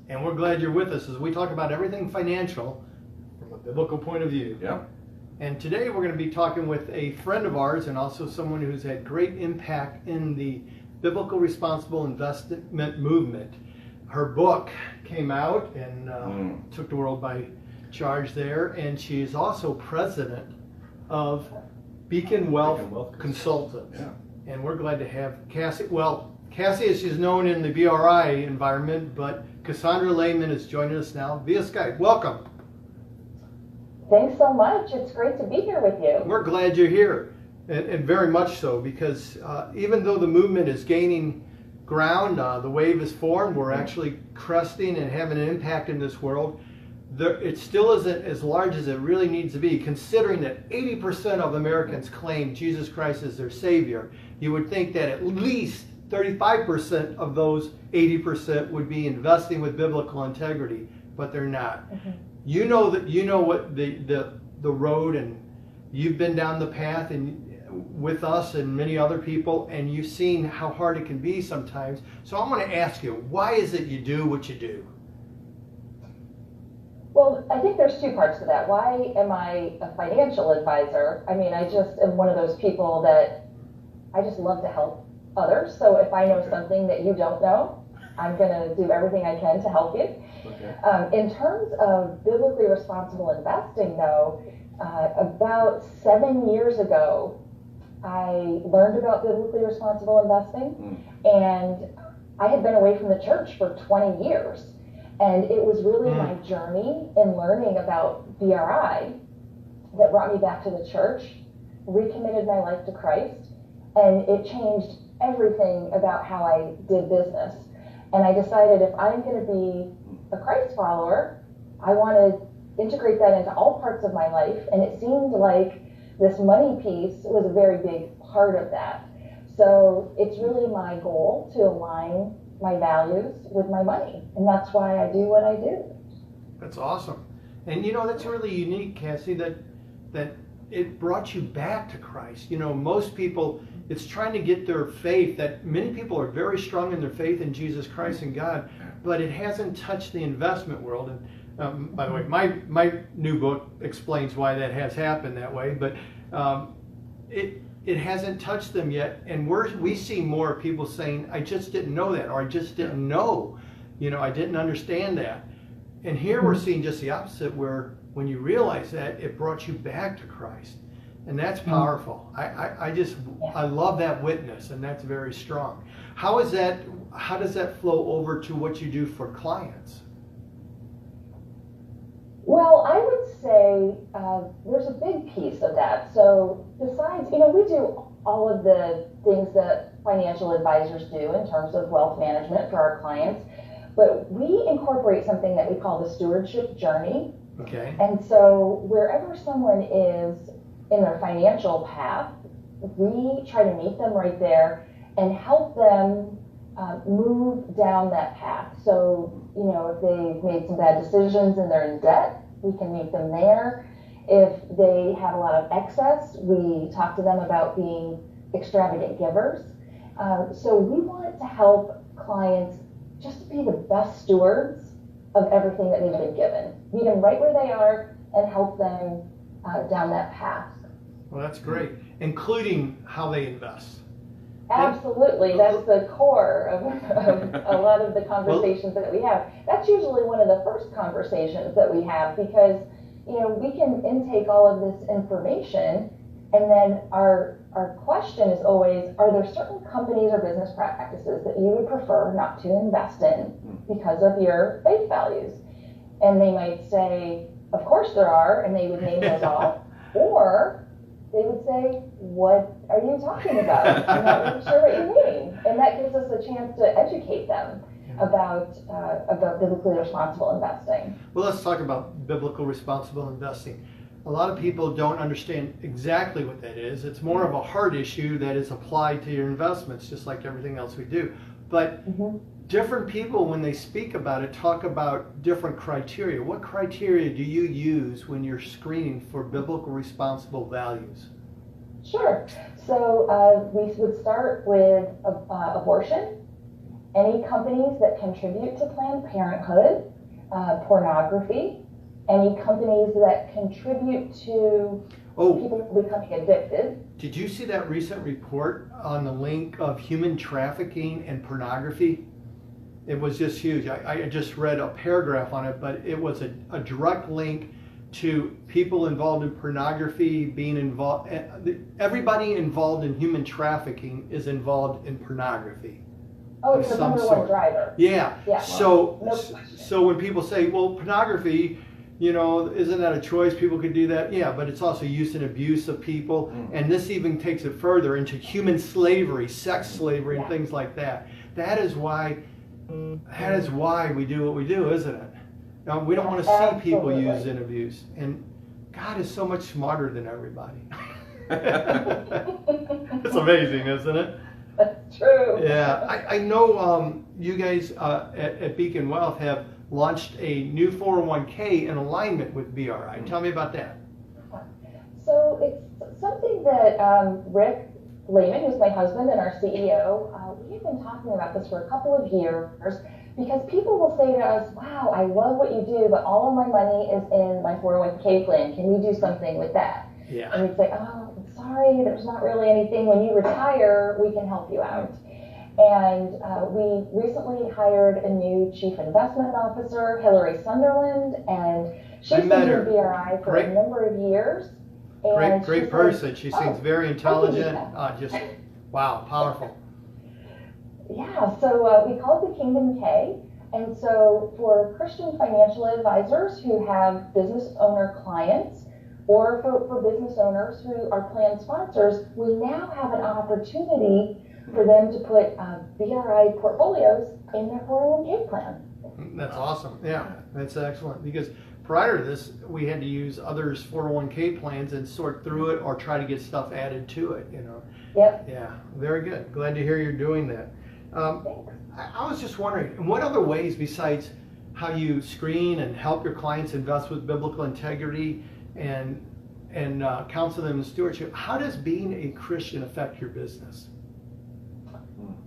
And we're glad you're with us as we talk about everything financial from a biblical point of view. Yeah. And today we're going to be talking with a friend of ours and also someone who's had great impact in the biblical responsible investment movement. Her book came out and took the world by charge there, and she is also president of Beacon Wealth Consultants. Yeah. And we're glad to have Cassie. Well, Cassie, as she's known in the BRI environment, but Cassandra Laymon is joining us now via Skype. Welcome. Thanks so much. It's great to be here with you. We're glad you're here, and very much so, because even though the movement is gaining ground, the wave is formed, we're actually cresting and having an impact in this world. It still isn't as large as it really needs to be, considering that 80% of Americans claim Jesus Christ as their Savior. You would think that at least 35% of those 80% would be investing with biblical integrity, but they're not. Mm-hmm. You know what the road, and you've been down the path and with us and many other people, and you've seen how hard it can be sometimes. So I want to ask you, why is it you do what you do? Well, I think there's two parts to that. Why am I a financial advisor? I mean, I just am one of those people that I just love to help others. So if I know something that you don't know, I'm going to do everything I can to help you. Okay. In terms of biblically responsible investing, though, about 7 years ago, I learned about biblically responsible investing, and I had been away from the church for 20 years. And it was really my journey in learning about BRI that brought me back to the church, recommitted my life to Christ, and it changed everything about how I did business. And I decided if I'm going to be a Christ follower, I want to integrate that into all parts of my life. And it seemed like this money piece was a very big part of that. So it's really my goal to align my values with my money. And that's why I do what I do. That's awesome. And you know, that's really unique, Cassie, that it brought you back to Christ. You know, most people, it's trying to get their faith, that many people are very strong in their faith in Jesus Christ and God, but it hasn't touched the investment world. And by the way, my new book explains why that has happened that way, but it hasn't touched them yet. And we see more people saying, I just didn't know that, or I just didn't know, I didn't understand that. And here we're seeing just the opposite, where when you realize that, it brought you back to Christ. And that's powerful. I love that witness, and that's very strong. How does that flow over to what you do for clients? Well, I would say there's a big piece of that. So besides, we do all of the things that financial advisors do in terms of wealth management for our clients, but we incorporate something that we call the stewardship journey. Okay. And so wherever someone is in their financial path, we try to meet them right there and help them move down that path. So, if they've made some bad decisions and they're in debt, we can meet them there. If they have a lot of excess, we talk to them about being extravagant givers. So we want to help clients just be the best stewards of everything that they've been given. Meet them right where they are and help them down that path. Well, that's great, including how they invest. Absolutely, that's the core of a lot of the conversations that we have. That's usually one of the first conversations that we have, because we can intake all of this information, and then our question is always, are there certain companies or business practices that you would prefer not to invest in because of your faith values? And they might say, of course there are, and they would name those off, or they would say, what are you talking about? I'm not really sure what you mean. And that gives us a chance to educate them about biblically responsible investing. Well, let's talk about biblical responsible investing. A lot of people don't understand exactly what that is. It's more of a heart issue that is applied to your investments, just like everything else we do. But different people, when they speak about it, talk about different criteria. What criteria do you use when you're screening for biblical responsible values? Sure. So we would start with abortion any companies that contribute to Planned Parenthood, pornography, any companies that contribute to people becoming addicted. Did you see that recent report on the link of human trafficking and pornography? It was just huge. I just read a paragraph on it, but it was a direct link to people involved in pornography being involved. Everybody involved in human trafficking is involved in pornography. Oh, it's the number one driver. Yeah. Yeah. So when people say, well, pornography, isn't that a choice? People could do that. Yeah, but it's also use and abuse of people. And this even takes it further into human slavery, sex slavery, and things like that. That is why we do what we do, isn't it? Now, we don't want to see people used and abused. And God is so much smarter than everybody. It's amazing, isn't it? That's true. Yeah, I know you guys at Beacon Wealth have launched a new 401k in alignment with BRI. Tell me about that. So it's something that Rick Laymon, who's my husband and our CEO, we've been talking about this for a couple of years because people will say to us, wow, I love what you do, but all of my money is in my 401k plan. Can we do something with that? Yeah. And we'd say, oh, sorry, there's not really anything. When you retire, we can help you out. And we recently hired a new chief investment officer, Hillary Sunderland, and she's been doing BRI for a number of years. And great person. She seems very intelligent. Just, wow, powerful. Yeah, so we call it the KingdomK. And so for Christian financial advisors who have business owner clients, or for business owners who are plan sponsors, we now have an opportunity for them to put BRI portfolios in their 401k plan. That's awesome. Yeah, that's excellent. Because prior to this, we had to use others' 401k plans and sort through it or try to get stuff added to it, Yep. Yeah, very good. Glad to hear you're doing that. I was just wondering, in what other ways besides how you screen and help your clients invest with biblical integrity and counsel them in stewardship, how does being a Christian affect your business?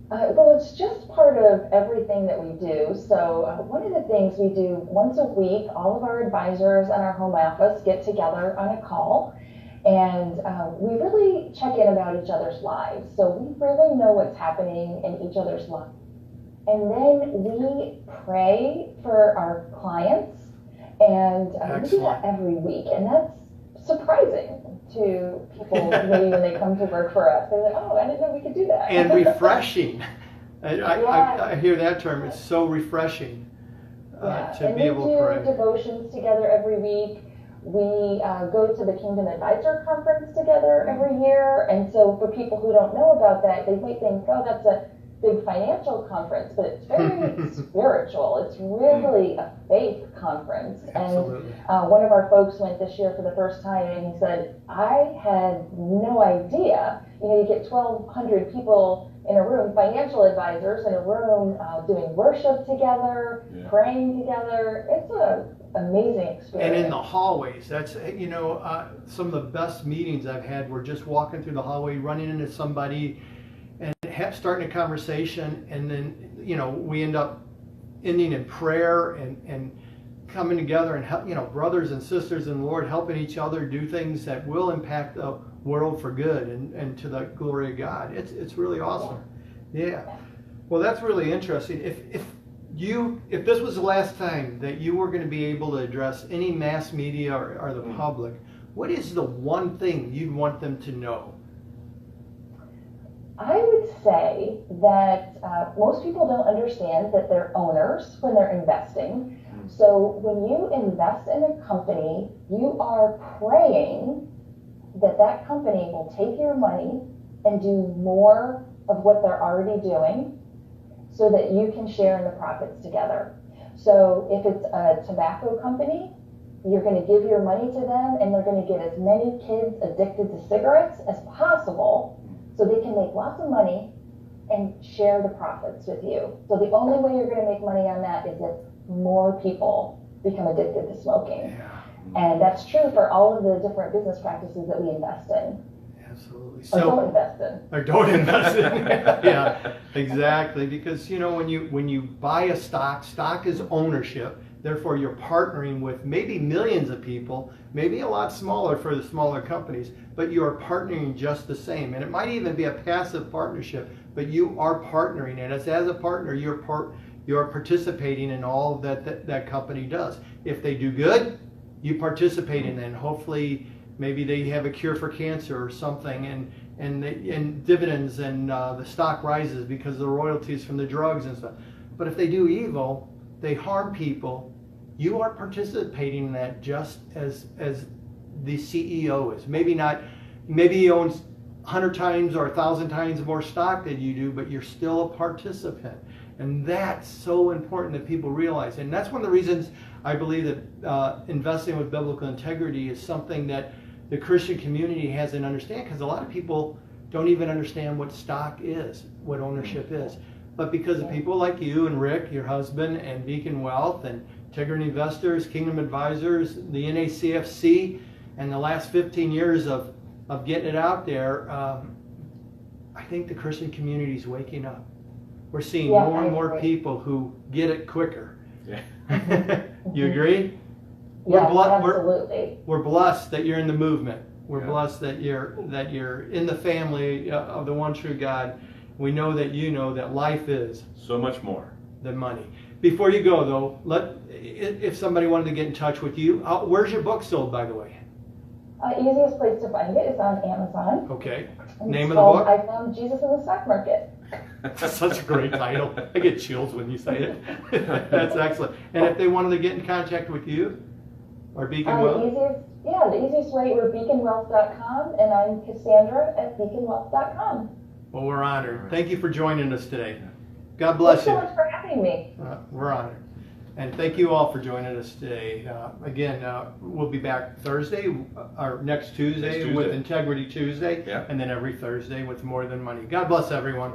Well, it's just part of everything that we do. So one of the things we do once a week, all of our advisors and our home office get together on a call, and we really check in about each other's lives. So we really know what's happening in each other's lives. And then we pray for our clients, and we do that every week. And that's surprising to people maybe when they come to work for us. They're like, oh, I didn't know we could do that. And refreshing. I hear that term. It's so refreshing to be able to pray. And we do devotions together every week. We go to the Kingdom Advisor Conference together every year. And so for people who don't know about that, they might think, oh, that's a big financial conference, but it's very spiritual. It's really a faith conference. Absolutely. And one of our folks went this year for the first time, and he said, I had no idea. You get 1,200 people in a room, financial advisors in a room, doing worship together, praying together. It's an amazing experience. And in the hallways, that's, some of the best meetings I've had were just walking through the hallway, running into somebody, and starting a conversation, and then we end up ending in prayer and coming together and help, brothers and sisters in the Lord, helping each other do things that will impact the world for good and to the glory of God. It's really awesome. Yeah. Well, that's really interesting. If this was the last time that you were going to be able to address any mass media or the public, what is the one thing you'd want them to know? I would say that most people don't understand that they're owners when they're investing. So when you invest in a company, you are praying that that company will take your money and do more of what they're already doing so that you can share in the profits together. So if it's a tobacco company, you're going to give your money to them, and they're going to get as many kids addicted to cigarettes as possible, so they can make lots of money and share the profits with you. So the only way you're going to make money on that is if more people become addicted to smoking. Yeah. And that's true for all of the different business practices that we invest in. Yeah. Absolutely. Or don't invest in. Or don't invest in. Yeah, exactly. Because when you buy a stock is ownership. Therefore, you're partnering with maybe millions of people, maybe a lot smaller for the smaller companies, but you are partnering just the same. And it might even be a passive partnership, but you are partnering. And as a partner, you're participating in all that company does. If they do good, you participate in it. And hopefully, maybe they have a cure for cancer or something, and dividends, and the stock rises because of the royalties from the drugs and stuff. But if they do evil, they harm people, you are participating in that just as the CEO is. Maybe he owns 100 times or 1,000 times more stock than you do, but you're still a participant. And that's so important that people realize. And that's one of the reasons I believe that investing with biblical integrity is something that the Christian community has an understanding, because a lot of people don't even understand what stock is, what ownership is. But because of people like you and Rick, your husband, and Beacon Wealth, and Integrity Investors, Kingdom Advisors, the NACFC, and the last 15 years of getting it out there, I think the Christian community is waking up. We're seeing more and more people who get it quicker. Yeah. You agree? Yes, absolutely. We're blessed that you're in the movement. We're blessed that you're in the family of the one true God. We know that you know that life is so much more than money. Before you go, though, if somebody wanted to get in touch with you, where's your book sold, by the way? Easiest place to find it is on Amazon. Okay. And Name of the book? I Found Jesus in the Stock Market. That's such a great title. I get chills when you say it. That's excellent. And if they wanted to get in contact with you or Beacon Wealth? The easiest way, we're beaconwealth.com, and I'm Cassandra at beaconwealth.com. Well, we're honored. Thank you for joining us today. God bless you. Thanks so much for having me. We're honored. And thank you all for joining us today. Again, we'll be back Thursday, or next Tuesday. With Integrity Tuesday, and then every Thursday with More Than Money. God bless everyone.